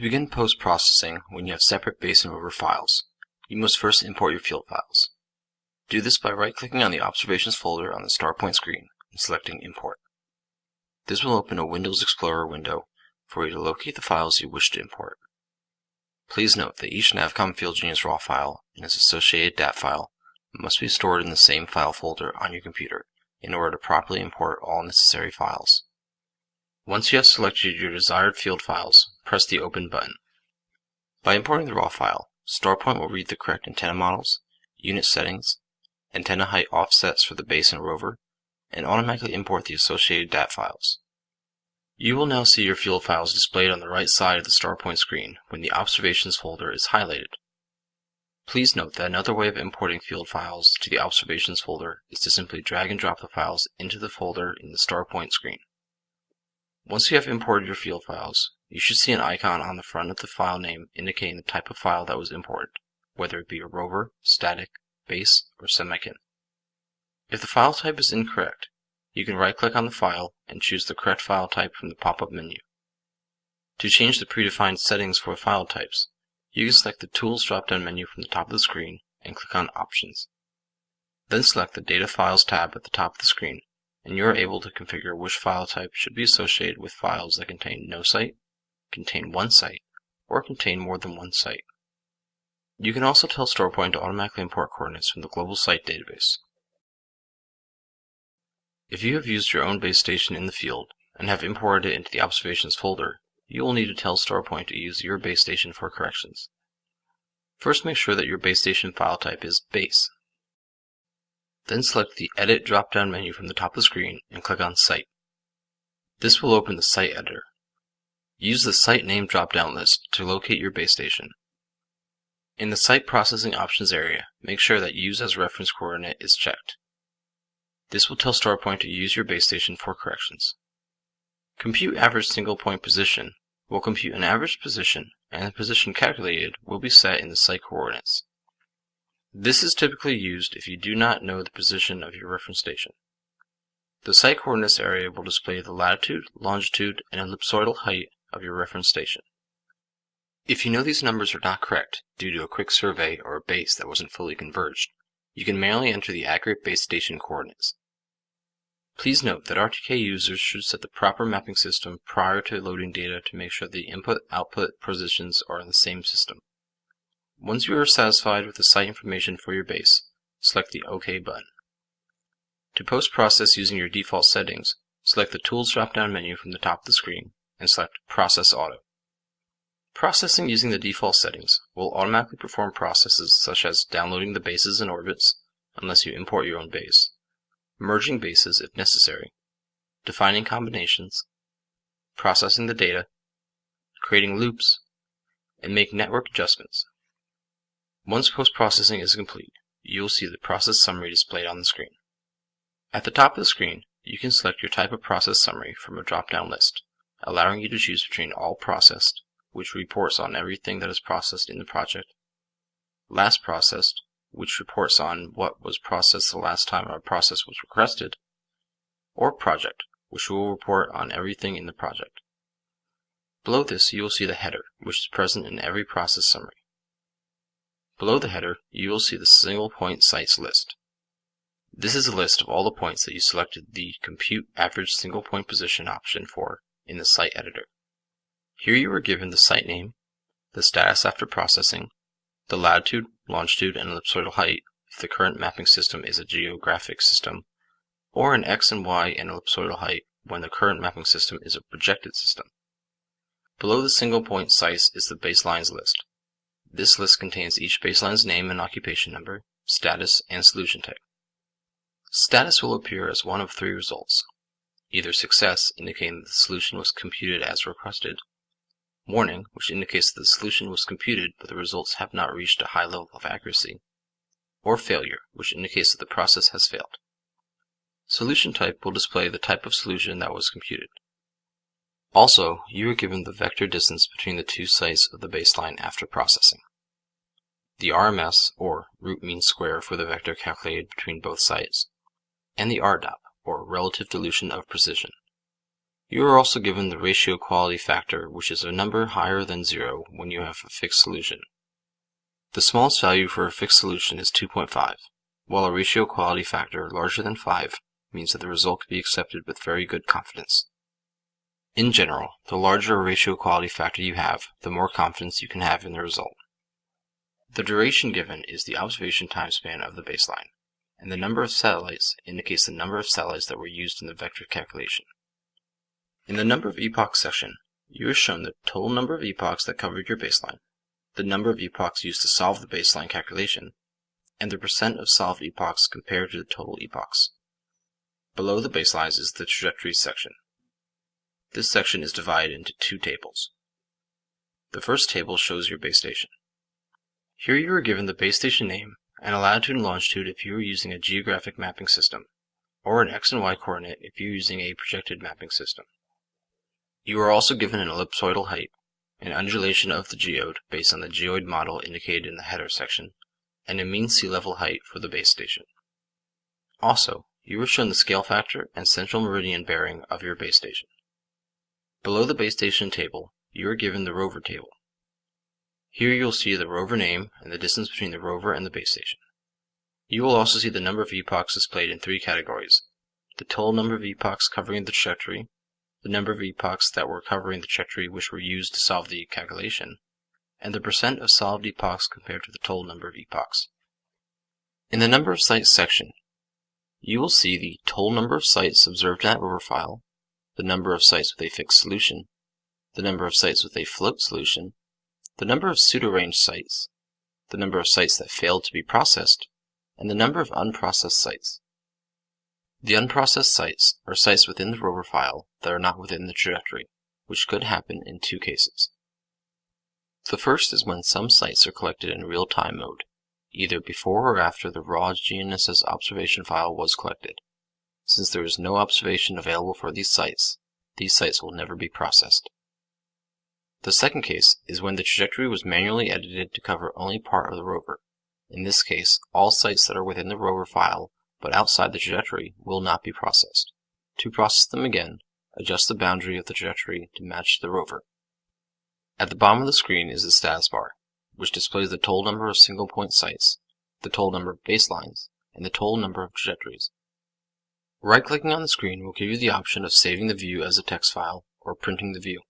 To begin post-processing when you have separate base and Rover files, you must first import your field files. Do this by right-clicking on the Observations folder on the StarPoint screen and selecting Import. This will open a Windows Explorer window for you to locate the files you wish to import. Please note that each NavCom FieldGenius raw file and its associated DAT file must be stored in the same file folder on your computer in order to properly import all necessary files. Once you have selected your desired field files, press the Open button. By importing the raw file, StarPoint will read the correct antenna models, unit settings, antenna height offsets for the base and Rover, and automatically import the associated DAT files. You will now see your field files displayed on the right side of the StarPoint screen when the Observations folder is highlighted. Please note that another way of importing field files to the Observations folder is to simply drag and drop the files into the folder in the StarPoint screen. Once you have imported your field files, you should see an icon on the front of the file name indicating the type of file that was imported, whether it be a Rover, static, base, or semikin. If the file type is incorrect, you can right-click on the file and choose the correct file type from the pop-up menu. To change the predefined settings for file types, you can select the Tools drop-down menu from the top of the screen and click on Options. Then select the Data Files tab at the top of the screen, and you are able to configure which file type should be associated with files that contain no site, contain one site, or contain more than one site. You can also tell StarPoint to automatically import coordinates from the global site database. If you have used your own base station in the field and have imported it into the Observations folder, you will need to tell StarPoint to use your base station for corrections. First, make sure that your base station file type is base. Then select the Edit drop-down menu from the top of the screen and click on Site. This will open the Site Editor. Use the Site Name drop-down list to locate your base station. In the Site Processing Options area, make sure that Use as Reference Coordinate is checked. This will tell StarPoint to use your base station for corrections. Compute Average Single Point Position will compute an average position, and the position calculated will be set in the site coordinates. This is typically used if you do not know the position of your reference station. The site coordinates area will display the latitude, longitude, and ellipsoidal height of your reference station. If you know these numbers are not correct due to a quick survey or a base that wasn't fully converged, you can manually enter the accurate base station coordinates. Please note that RTK users should set the proper mapping system prior to loading data to make sure the input-output positions are in the same system. Once you are satisfied with the site information for your base, select the OK button. To post-process using your default settings, select the Tools drop-down menu from the top of the screen and select Process Auto. Processing using the default settings will automatically perform processes such as downloading the bases and orbits, unless you import your own base, merging bases if necessary, defining combinations, processing the data, creating loops, and make network adjustments. Once post-processing is complete, you will see the process summary displayed on the screen. At the top of the screen, you can select your type of process summary from a drop-down list, allowing you to choose between All Processed, which reports on everything that is processed in the project, Last Processed, which reports on what was processed the last time a process was requested, or Project, which will report on everything in the project. Below this, you will see the header, which is present in every process summary. Below the header, you will see the Single Point Sites list. This is a list of all the points that you selected the Compute Average Single Point Position option for in the Site Editor. Here you are given the site name, the status after processing, the latitude, longitude, and ellipsoidal height if the current mapping system is a geographic system, or an X and Y and ellipsoidal height when the current mapping system is a projected system. Below the Single Point Sites is the Baselines list. This list contains each baseline's name and occupation number, status, and solution type. Status will appear as one of three results: either Success, indicating that the solution was computed as requested, Warning, which indicates that the solution was computed but the results have not reached a high level of accuracy, or Failure, which indicates that the process has failed. Solution type will display the type of solution that was computed. Also, you are given the vector distance between the two sites of the baseline after processing, the RMS, or root mean square for the vector calculated between both sites, and the RDOP, or relative dilution of precision. You are also given the ratio quality factor, which is a number higher than 0 when you have a fixed solution. The smallest value for a fixed solution is 2.5, while a ratio quality factor larger than 5 means that the result can be accepted with very good confidence. In general, the larger a ratio quality factor you have, the more confidence you can have in the result. The duration given is the observation time span of the baseline, and the number of satellites indicates the number of satellites that were used in the vector calculation. In the number of epochs section, you are shown the total number of epochs that covered your baseline, the number of epochs used to solve the baseline calculation, and the percent of solved epochs compared to the total epochs. Below the baselines is the trajectories section. This section is divided into two tables. The first table shows your base station. Here you are given the base station name and a latitude and longitude if you are using a geographic mapping system, or an X and Y coordinate if you are using a projected mapping system. You are also given an ellipsoidal height, an undulation of the geode based on the geoid model indicated in the header section, and a mean sea level height for the base station. Also, you are shown the scale factor and central meridian bearing of your base station. Below the base station table, you are given the rover table. Here you will see the rover name and the distance between the rover and the base station. You will also see the number of epochs displayed in three categories: the total number of epochs covering the trajectory, the number of epochs that were covering the trajectory which were used to solve the calculation, and the percent of solved epochs compared to the total number of epochs. In the number of sites section, you will see the total number of sites observed in that rover file, the number of sites with a fixed solution, the number of sites with a float solution, the number of pseudo-range sites, the number of sites that failed to be processed, and the number of unprocessed sites. The unprocessed sites are sites within the rover file that are not within the trajectory, which could happen in two cases. The first is when some sites are collected in real-time mode, either before or after the raw GNSS observation file was collected. Since there is no observation available for these sites will never be processed. The second case is when the trajectory was manually edited to cover only part of the rover. In this case, all sites that are within the rover file but outside the trajectory will not be processed. To process them again, adjust the boundary of the trajectory to match the rover. At the bottom of the screen is the status bar, which displays the total number of single point sites, the total number of baselines, and the total number of trajectories. Right-clicking on the screen will give you the option of saving the view as a text file or printing the view.